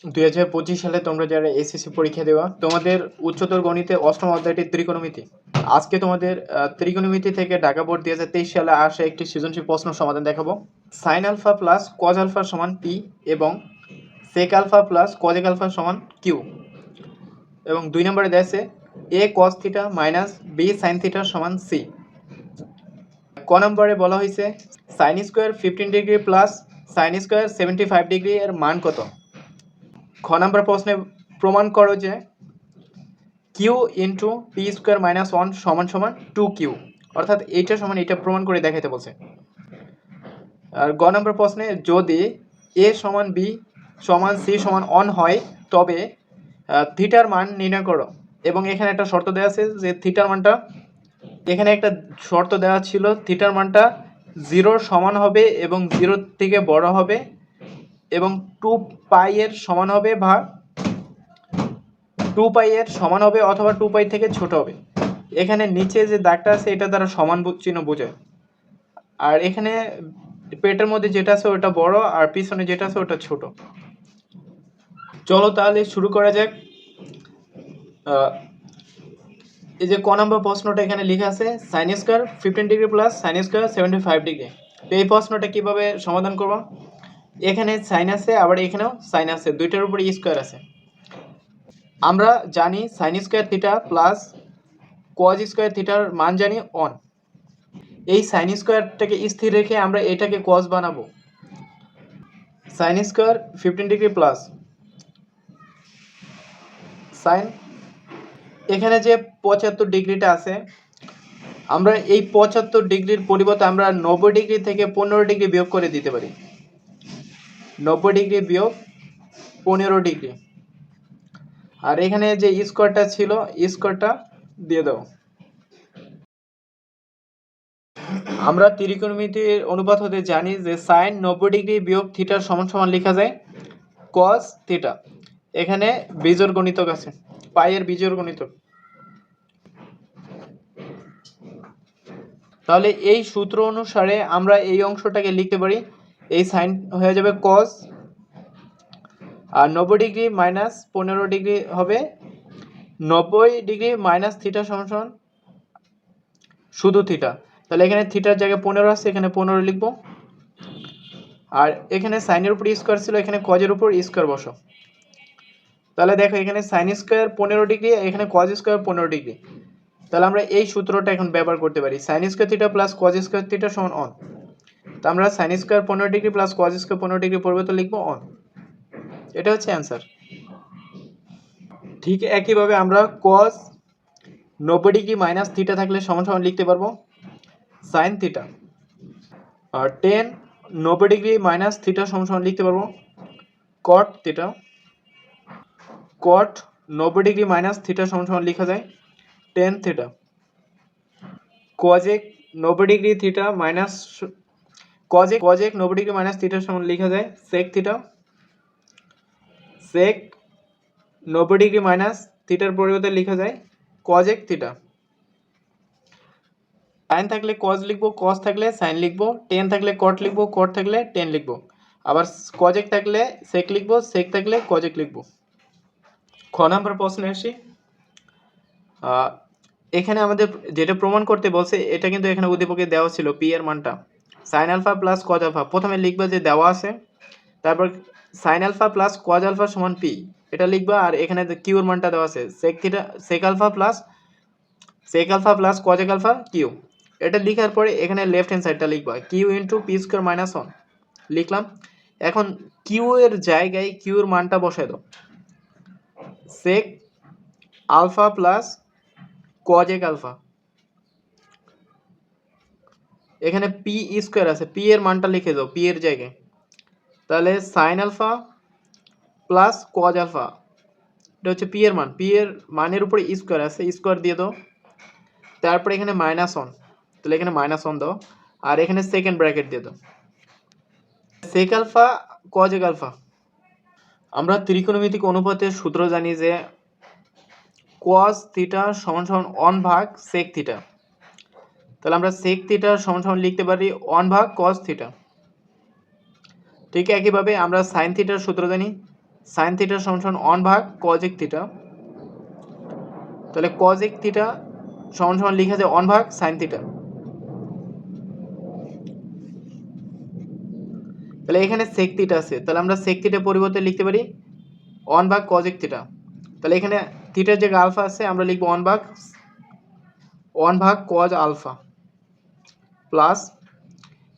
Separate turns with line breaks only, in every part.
2025 সালে তোমরা যারা এসএসসি পরীক্ষা দেওয়া, তোমাদের উচ্চতর গণিতে অষ্টম অধ্যায়টি ত্রিকোণমিতি। আজকে তোমাদের ত্রিকোণমিতি থেকে ঢাকা বোর্ড 2023 সালে আসা একটি সৃজনশীল প্রশ্ন সমাধান দেখাবো। Sine alpha plus cos alpha সমান পি এবং sec alpha plus cosec alpha সমান কিউ। এবং 2 নম্বরে দেওয়া আছে A cos theta minus B sine theta সমান সি। ক নম্বরে বলা হয়েছে sine square 15 degree plus sine square 75 degree এর মান কত। খ নম্বর প্রশ্নে প্রমাণ করো যে Q into P square minus 1 সমান সমান 2q, অর্থাৎ এইটা সমান এইটা প্রমাণ করে দেখাইতে বলছে। আর গ নম্বর প্রশ্নে যদি এ সমান বি সমান সি সমান 1 হয় তবে থিটার মান নির্ণয় করো। এবং এখানে একটা শর্ত দেওয়া আছে যে থিটার মানটা, এখানে একটা শর্ত দেওয়া ছিল থিটার মানটা 0 সমান হবে এবং 0 থেকে বড় হবে এবং 2π এর সমান হবে বা 2π এর সমান হবে অথবা 2π থেকে ছোট হবে। এখানে নিচে যে দাগটা আছে এটা দ্বারা সমান চিহ্ন বোঝায়। আর এখানে পেটের মধ্যে যেটা আছে ওটা বড় আর পিছনে যেটা আছে ওটা ছোট। চলো তাহলে শুরু করা যাক। এই যে ক নম্বর প্রশ্নটা এখানে লেখা আছে sine square 15 degree plus sine square 75 degree. তো এই প্রশ্নটা কিভাবে সমাধান করব? এখানে সাইন আছে আবার এখানেও সাইন আছে, দুইটার উপরে স্কয়ার আছে। আমরা জানি sine square theta plus cause square থিটার মান জানি 1। এই সাইন স্কয়ারটাকে স্থির রেখে আমরা এটাকে কজ বানাবো। Sine square 15 degree plus sign, এখানে যে 75 ডিগ্রিটা আছে আমরা এই 75 ডিগ্রির পরিবর্তে আমরা 90 ডিগ্রি থেকে 15 ডিগ্রি বিয়োগ করে দিতে পারি। 90 ডিগ্রি বিয়োগ 15 ডিগ্রি। আর এখানে যে স্কোয়ারটা ছিল স্কোয়ারটা দিয়ে দাও। আমরা ত্রিকোণমিতির অনুপাত হতে জানি যে সাইন 90 ডিগ্রি বিয়োগ থিটার সমান সমান লেখা যায় কস থিটা। এখানে বিজোড় গণিতক আছে, পাইয়ের বিজোড় গণিতক। তাহলে এই সূত্র অনুসারে আমরা এই অংশটাকে লিখতে পারি, এই সাইন হয়ে যাবে কস আর 90 ডিগ্রি মাইনাস 15 ডিগ্রি হবে 90 ডিগ্রি মাইনাস থিটা সমান সমান শুধু থিটা। তাহলে এখানে থিটার জায়গায় 15 আছে, এখানে 15 লিখবো। আর এখানে সাইনের উপর স্কোয়ার ছিল, এখানে কজের উপর স্কোয়ার বসো। তাহলে দেখো এখানে সাইন স্কোয়ার 15 ডিগ্রি, এখানে কজ স্কোয়ার 15 ডিগ্রি। তাহলে আমরা এই সূত্রটা এখন ব্যবহার করতে পারি, sign square theta plus cos square theta সমান 1। তো আমরা sign square 15 degree plus cos square 15 degree পরিবর্তে লিখবো 1। এটা হচ্ছে অ্যান্সার। ঠিক একইভাবে আমরা কজ 90 ডিগ্রি মাইনাস থিটা থাকলে সমান সমান লিখতে পারবো সাইন থিটা। আর 90 ডিগ্রি মাইনাস থিটা সমান সমান লিখতে পারবো কট থিটা। কট 90 ডিগ্রি মাইনাস থিটা সমান সমান লেখা যায় tan theta. কজেক 90 degree theta minus কজেক 90 degree minus theta সমান লেখা যায় সেক থিটা। সেক 90 ডিগ্রি মাইনাস থিটার পরিবর্তে লেখা যায় কজেক থিটা। সাইন থাকলে কজ লিখবো, কজ থাকলে সাইন লিখবো, টেন থাকলে কট লিখবো, কট থাকলে টেন লিখবো। আবার কজেক থাকলে সেক লিখবো, সেক থাকলে কজেক লিখবো। খ নাম্বার প্রশ্নে আসি। এখানে আমাদের যেটা প্রমাণ করতে বলছে এটা কিন্তু এখানে উদ্দীপকে দেওয়া ছিল পি এর মানটা sine alpha plus cos alpha. প্রথমে লিখবা যে দেওয়া আছে, তারপর sine alpha plus cos alpha সমান পি এটা লিখবা। আর এখানে কিউর মানটা দেওয়া আছে sec theta sec alpha plus cosec alpha Q. এটা লিখার পরে এখানে লেফট হ্যান্ড সাইডটা লিখবা Q into P square minus 1 লিখলাম। এখন কিউ এর জায়গায় কিউর মানটা বসায় দাও, sec alpha plus cosec alpha. এখানে পি স্কোয়ার আছে, পি এর মানটা লিখে দাও পি এর জায়গায়। তাহলে sine alpha plus cos alpha এটা হচ্ছে পি এর মান, পি এর মানের উপরে স্কোয়ার আছে, স্কোয়ার দিয়ে দাও। তারপরে এখানে মাইনাস 1, তাহলে এখানে মাইনাস 1 দাও। আর এখানে সেকেন্ড ব্র্যাকেট দিয়ে দাও সেক আলফা কজেক আলফা। আমরা ত্রিকোণমিতিক অনুপাতের সূত্র জানি যে কজ থিটা সমান সমান 1 ভাগ সেক থিটা। তাহলে আমরা সেক থিটা সমান সমান লিখতে পারি 1 ভাগ কজ থিটা। ঠিক একইভাবে আমরা সাইন থিটার সূত্র জানি সাইন থিটা সমান 1 ভাগ কজেক থিটা। তাহলে কজেক থিটা সমান লিখা যায় 1 ভাগ সাইন থিটা। তাহলে এখানে সেক থিটা আছে, তাহলে আমরা সেক থিটা পরিবর্তে লিখতে পারি 1 ভাগ কজেক থিটা। তাহলে এখানে থিটার জায়গায় আলফা আছে, আমরা লিখব 1 ভাগ কজ আলফা প্লাস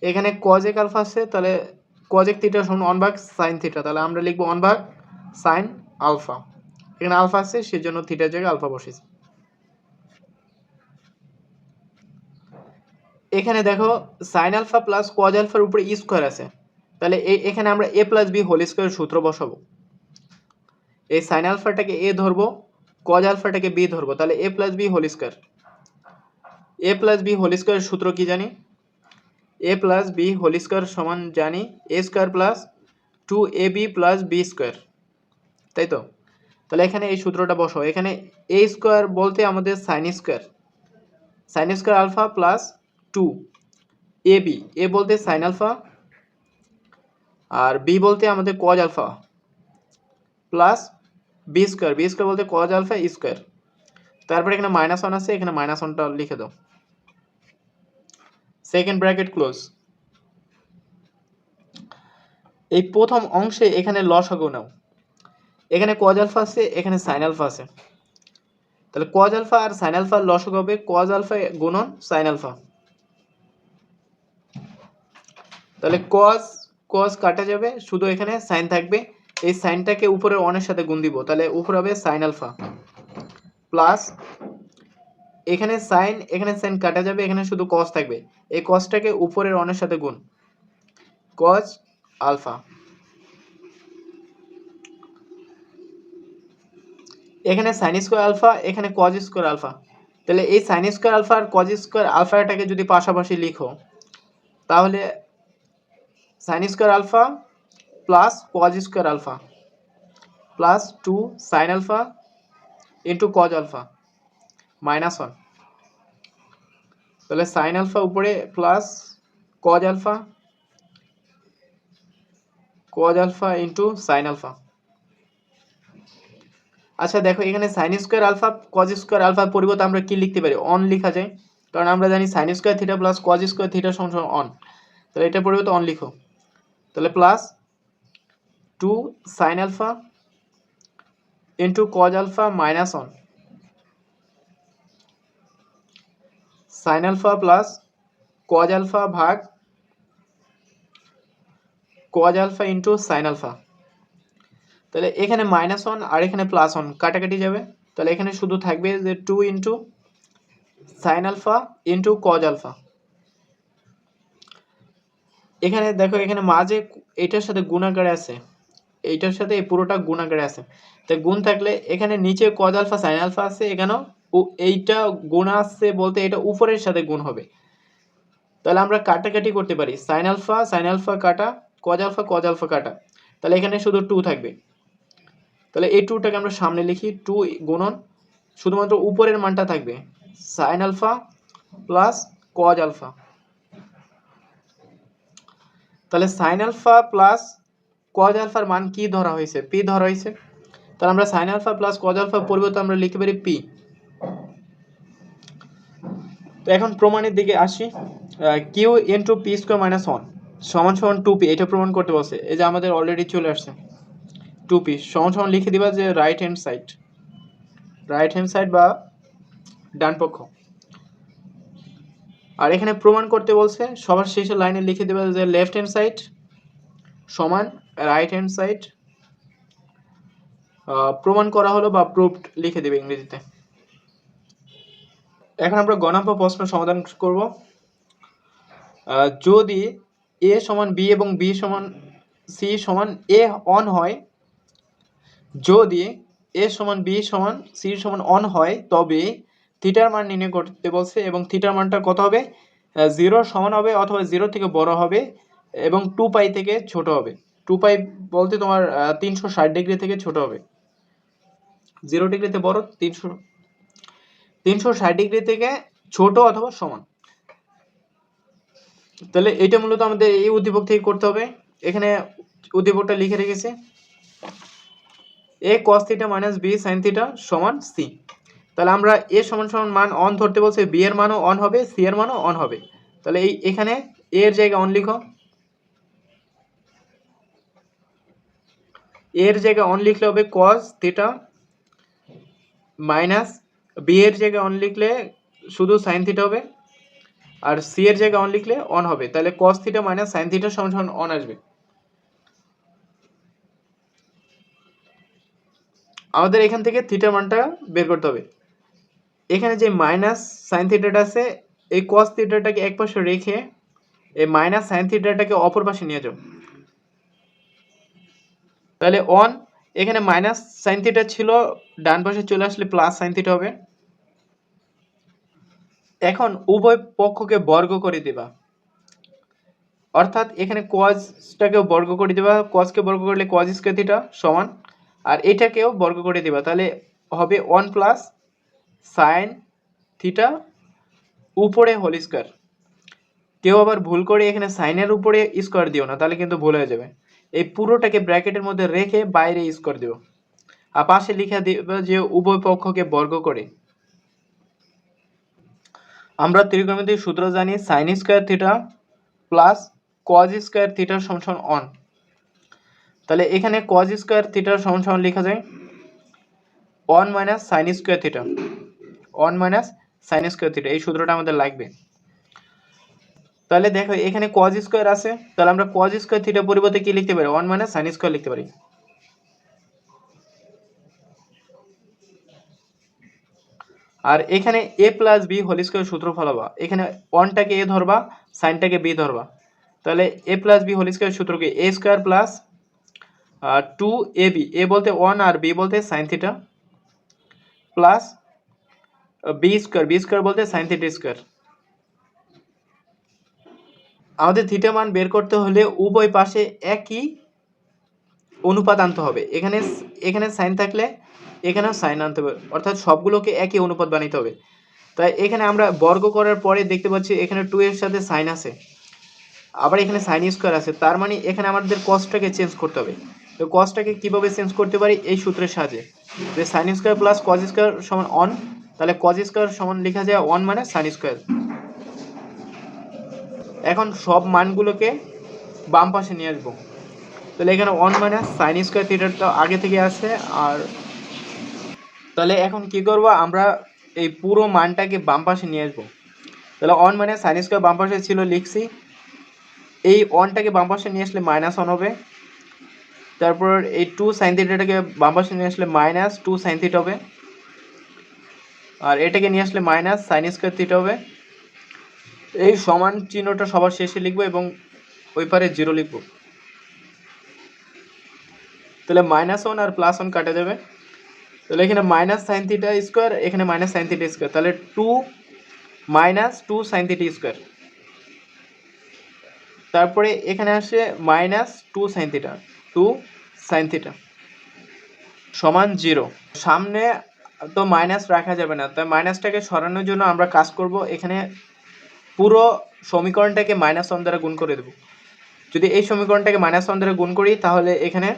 এখানে কজেক আলফা আছে, তাহলে কজেক থিটা সমান 1 ভাগ সাইন থিটা, তাহলে আমরা লিখব 1 ভাগ সাইন আলফা। এখানে আলফা আছে সেজন্য থিটার জায়গায় আলফা বসেছি। এখানে দেখো সাইন আলফা প্লাস কজ আলফার উপরে ই স্কোয়ার আছে, তাহলে এখানে আমরা এ প্লাস বি হোল স্কোয়ার সূত্র বসাবো। এই সাইন আলফাটাকে এ ধরবো, কজ আলফাটাকে বি ধরবো, তাহলে A plus B whole square. A plus B whole square সূত্র কি জানি? A plus B whole square সমান জানি A square plus 2ab plus B square, তাই তো? তাহলে এখানে এই সূত্রটা বসাও। এখানে এ স্কোয়ার বলতে আমাদের sine square alpha plus 2ab, A বলতে সাইন আলফা আর বি বলতে আমাদের cos alpha plus B square বলতে কজ আলফা স্কোয়ার। তারপরে এখানে -1 আছে, এখানে -1টা লিখে দাও। Second bracket close. এই প্রথম অংশে এখানে লসাগু নাও। এখানে কজ আলফা আছে, এখানে সাইন আলফা আছে, তাহলে কজ আলফা আর সাইন আলফার লসাগু হবে কজ আলফা গুণন সাইন আলফা। তাহলে কজ কাটা যাবে, শুধু এখানে সাইন থাকবে। এই সাইনটাকে উপরের 1 এর সাথে গুণ দিব, তাহলে উপরে হবে সাইন আলফা প্লাস এখানে সাইন কাটা যাবে, এখানে শুধু কজ থাকবে। এই কজটাকে উপরের 1 এর সাথে গুণ, কজ আলফা। এখানে সাইন স্কোয়ার আলফা, এখানে কজ স্কোয়ার আলফা, তাহলে এই সাইন স্কোয়ার আলফা আর কজ স্কোয়ার আলফাটাকে যদি পাশাপাশি লিখো, তাহলে sine square alpha plus cos square alpha plus 2 sine alpha into cos alpha -1। তাহলে সাইন আলফা উপরে plus cos alpha into sine alpha. আচ্ছা দেখো, এখানে sine square alpha cos square আলফার পরিবর্তে আমরা কি লিখতে পারি? অন লেখা যায়, কারণ আমরা জানি sine square theta plus cos square theta সমান অন। তাহলে এটার পরিবর্তে অন লিখো, তাহলে plus 2 sine alpha into cos alpha -1 sine alpha plus cos alpha ভাগ cos alpha into sine alpha. তাহলে এখানে -1 আর এখানে +1 কাটাকাটি যাবে, তাহলে এখানে শুধু থাকবে যে 2 into sine alpha into cos alpha. এখানে দেখো, এখানে মাঝে এটার সাথে গুণাকারে আছে, এইটার সাথে এই পুরোটা গুণাকারে আছে, তাই গুণ থাকলে এখানে নিচে কজ আলফা সাইন আলফা আছে, এখানেও এইটা গুণ আসছে বলতে এটা উপরের সাথে গুণ হবে। তাহলে আমরা কাটাকাটি করতে পারি, সাইন আলফা কাটা কজ আলফা কাটা, তাহলে এখানে শুধু 2 থাকবে। তাহলে এই 2টাকে আমরা সামনে লিখি, 2 গুণন শুধুমাত্র উপরের মানটা থাকবে sine alpha plus cos alpha. তাহলে সাইন আলফা প্লাস কজ আলফার মান কি ধরা হয়েছে? পি ধরা হয়েছে। তাহলে আমরা সাইন আলফা প্লাস কজ আলফার পরিবর্তে আমরা লিখতে পারি পি। তো এখন প্রমাণের দিকে আসি। কিউ ইন্টু পি স্কোয়ার -1 সমান 2p, এটা প্রমাণ করতে বলছে। এই যে আমাদের অলরেডি চলে আসছে 2p সমান লিখে দিবা যে রাইট হ্যান্ড সাইড বা ডান পক্ষ। আর এখানে প্রমাণ করতে বলছে, সবার শেষে লাইনে লিখে দেবে যে লেফট হ্যান্ড সাইড সমান রাইট হ্যান্ড সাইড। প্রমাণ করা হলো বা প্রুভড লিখে দেবে ইংরেজিতে। এখন আমরা গ নম্বর প্রশ্ন সমাধান করব। যদি a সমান b এবং b সমান c সমান a অন হয়, যদি a সমান b সমান c সমান অন হয়, তবে থিটার মান নির্ণয় করতে বলছে এবং থিটার মানটা কত হবে? 0 সমান হবে অথবা 0 থেকে বড় হবে এবং 2π থেকে ছোট হবে। 2π বলতে তোমার 360 ডিগ্রি থেকে ছোট হবে। 0 ডিগ্রিতে বড়, 360 ডিগ্রি থেকে ছোট অথবা সমান। তাহলে এটা মূলত আমাদের এই উদ্দীপক থেকে করতে হবে। এখানে উদ্দীপকটা লিখে রেখেছে। A cos theta minus B sine theta সমান সি। তাহলে আমরা এ সমান সমান মান অন ধরতে বলছে, বি এর মানও অন হবে, সি এর মানও অন হবে। তাহলে এখানে এ এর জায়গায় অন লিখো, এর জায়গায় অন লিখলে হবে cos থিটা মাইনাস বি এর জায়গায় অন লিখলে শুধু সাইন থিটা হবে, আর সি এর জায়গায় অন লিখলে অন হবে। তাহলে cos theta minus sine theta সমান সমান অন আসবে। আমাদের এখান থেকে থিটার মানটা বের করতে হবে। এখানে যে মাইনাস সাইন থিটাটা আছে, এই cos থিটাটাকে এক পাশে রেখে এই মাইনাস সাইন থিটাটাকে অপর পাশে নিয়ে যাও। তাহলে অন, এখানে মাইনাস সাইন থিটা ছিল, ডান পাশে চলে আসলে প্লাস সাইন থিটা হবে। এখন উভয় পক্ষকে বর্গ করে দিবা, অর্থাৎ এখানে cosটাকে বর্গ করে দিবা, cosকে বর্গ করলে cos স্কয়ার থিটা সমান, আর এটাকেও বর্গ করে দিবা, তাহলে হবে 1 প্লাস সাইন থিটা উপরে হোল স্কয়ার। কেউ আবার ভুল করে এখানে সাইনের উপরে স্কয়ার দিও না, তাহলে কিন্তু ভুল হয়ে যাবে। এই পুরোটাকে ব্র্যাকেটের মধ্যে রেখে বাইরে স্কয়ার দিও, আর পাশে লিখে দিবে যে উভয় পক্ষকে বর্গ করে। আমরা ত্রিকোণমিতির সূত্র জানি sine square theta plus cos square থিটার সমান অন। তাহলে এখানে cos স্কয়ার থিটার সমান লেখা যায় 1 minus sine square theta, 1 minus sine square theta, এই সূত্রটা আমাদের লাগবে। তাহলে দেখো এখানে cos স্কয়ার আছে, তাহলে আমরা cos স্কয়ার থিটা পরিবর্তে কি লিখতে পারি, 1 মাইনাস সাইন স্কয়ার লিখতে পারি। আর এখানে a plus B whole square সূত্র ফলাবা, এখানে 1টাকে a ধরবা, সাইনটাকে b ধরবা। তাহলে a plus B whole square সূত্র কি a square plus 2ab, a বলতে 1 আর b বলতে সাইন থিটা, প্লাস b স্কয়ার বলতে সাইন থিটা স্কয়ার। আমাদের থিটা মান বের করতে হলে উভয় পাশে একই অনুপাত আনতে হবে। এখানে সাইন থাকলে এখানেও সাইন আনতে হবে, অর্থাৎ সবগুলোকে একই অনুপাত বানাইতে হবে। তাই এখানে আমরা বর্গ করার পরে দেখতে পাচ্ছি এখানে 2 এর সাথে সাইন আছে, আবার এখানে সাইন স্কয়ার আছে, তার মানে এখানে আমাদের কসটাকে চেঞ্জ করতে হবে। তো কসটাকে কিভাবে চেঞ্জ করতে পারি, এই সূত্রের সাহায্যে, যে sine square plus cos square সমান অন, তাহলে কস স্কয়ার সমান লেখা যায় 1 মানে সাইন স্কয়ার। এখন সব মানগুলোকে বাম পাশে নিয়ে আসবো, তাহলে এখানে 1 মাইনাস সাইন স্কয়ার থিটার তো আগে থেকে আছে। আর তাহলে এখন কি করব, আমরা এই পুরো মানটাকে বাম পাশে নিয়ে আসবো। তাহলে 1 মাইনাস সাইন স্কয়ার বাম পাশে ছিল, লিখছি। এই 1টাকে বাম পাশে নিয়ে আসলে মাইনাস 1 হবে, তারপর এই 2 সাইন থিটাটাকে বাম পাশে নিয়ে আসলে মাইনাস 2 সাইন থিটা হবে, আর এটাকে নিয়ে আসলে মাইনাস সাইন স্কয়ার থিটা হবে। এই সমান চিহ্নটা সবার শেষে লিখবো এবং ওই পারে 0 লিখবো। তাহলে -1 আর +1 কাটা যাবে, তাহলে এখানে মাইনাস সাইন থিটা স্কয়ার, এখানে মাইনাস সাইন থিটা স্কয়ার, তাহলে 2 মাইনাস 2 সাইন থিটা স্কয়ার। তারপরে এখানে আসে -2 সাইন থিটা, 2 সাইন থিটা সমান 0। সামনে তো মাইনাস রাখা যাবে না, তাই মাইনাসটাকে সরানোর জন্য আমরা কাজ করব, এখানে পুরো সমীকরণটাকে -1 দ্বারা গুণ করে দেব। যদি এই সমীকরণটাকে -1 দ্বারা গুণ করি তাহলে এখানে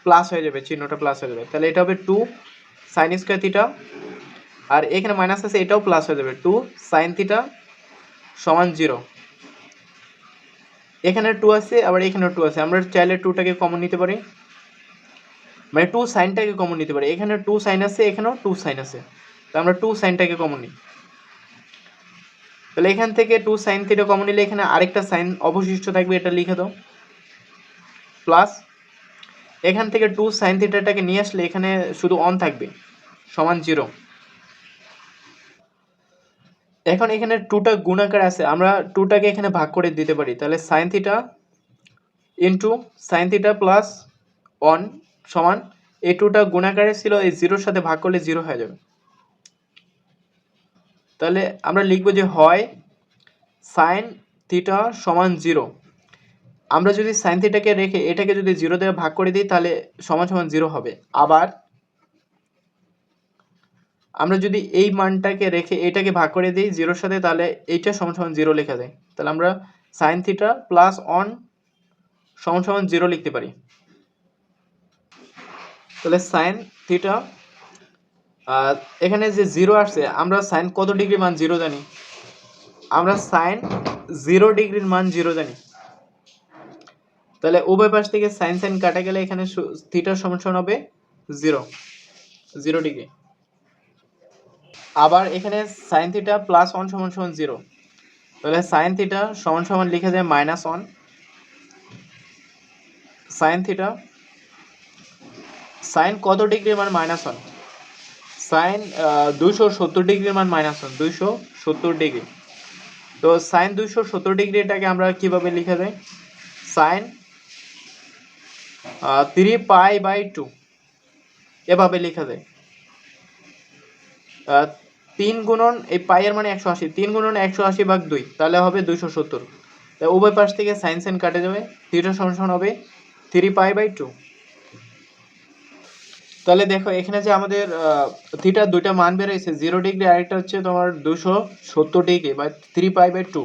প্লাস হয়ে যাবে, চিহ্নটা প্লাস হয়ে যাবে, তাহলে এটা হবে 2 সাইন স্কয়ার থিটা, আর এখানে মাইনাস আছে, এটাও প্লাস হয়ে যাবে, 2 সাইন থিটা সমান 0। এখানে 2 আছে, আবার এখানেও 2 আছে, আমরা চাইলে 2টাকে কমন নিতে পারি, মানে 2 সাইনটাকে কমন নিতে পারি। এখানে 2 সাইন আছে, এখানেও 2 সাইন আছে, তো আমরা 2 সাইনটাকে কমন নিই। তাহলে এখান থেকে 2 সাইন থিটা কমন নিলে এখানে আরেকটা সাইন অবশিষ্ট থাকবে, এটা লিখে দাও, প্লাস এখান থেকে 2 সাইন থিটাটাকে নিয়ে আসলে এখানে শুধু অন থাকবে, সমান 0। এখন এখানে 2টা গুণাকার আছে, আমরা 2টাকে এখানে ভাগ করে দিতে পারি, তাহলে sine theta into sign theta plus 1 সমান, এই 2টা গুণাকারে ছিল, এই 0-র সাথে ভাগ করলে 0 হয়ে যাবে। তাহলে আমরা লিখবো যে হয় সাইন থিটা সমান 0, আমরা যদি সাইন থিটাকে রেখে এটাকে যদি 0 দিয়ে ভাগ করে দিই তাহলে সমান সমান 0 হবে। আবার আমরা যদি এই মানটাকে রেখে এটাকে ভাগ করে দিই 0-র সাথে, তাহলে এইটা সমান সমান 0 লেখা যায়। তাহলে আমরা সাইন থিটা প্লাস 1 সমান সমান 0 লিখতে পারি। তাহলে সাইন থিটা, এখানে যে জিরো আসছে, আমরা সাইন কত ডিগ্রি মান জিরো জানি? আমরা সাইন 0 ডিগ্রির মান জিরো জানি। তাহলে উভয় পাশ থেকে সাইন সাইন কাটা গেলে এখানে থিটা সমান সমান হবে 0 ডিগ্রি। আবার এখানে সাইন থিটা প্লাস 1 সমান সমান 0। তাহলে সাইন থিটা সমান সমান লিখা যায় -1 সাইন থিটা। সাইন কত ডিগ্রির মান -1? সাইন 270 ডিগ্রির মান -1, 270 ডিগ্রি। তো সাইন 270 ডিগ্রি এটাকে আমরা কিভাবে লিখা যায়? সাইন 3π/2 এভাবে লেখা যায়। 3 গুণন এই পাই এর মানে 180, 3 গুণন 180/2 তাহলে হবে 270। তাই উভয় পাশ থেকে সাইন সাইন কাটে যাবে, থিটা সমান হবে 3π/2। তাহলে দেখো এখানে যে আমাদের থিটার দুইটা মান বেরোইছে, 0 ডিগ্রি আর একটা হচ্ছে তোমার 270 ডিগ্রি বা 3π/2।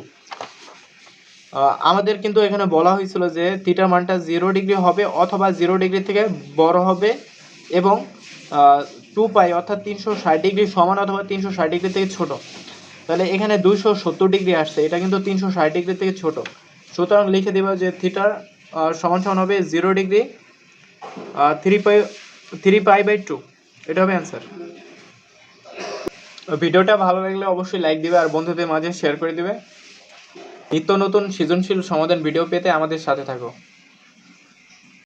আমাদের কিন্তু এখানে বলা হয়েছিল যে থিটার মানটা 0 ডিগ্রি হবে অথবা 0 ডিগ্রি থেকে বড় হবে এবং 2π অর্থাৎ 360 ডিগ্রি সমান অথবা 360 ডিগ্রি থেকে ছোট। তাহলে এখানে 270 ডিগ্রি আসছে, এটা কিন্তু 360 ডিগ্রি থেকে ছোট। সুতরাং লিখে দেবা যে থিটার সমান সমান হবে 0 ডিগ্রি 3π/2। এটা হবে অ্যান্সার। ভিডিওটা ভালো লাগলে অবশ্যই লাইক দিবে আর বন্ধুদের মাঝে শেয়ার করে দিবে। নিত্য নতুন সৃজনশীল সমাধান ভিডিও পেতে আমাদের সাথে থাকো।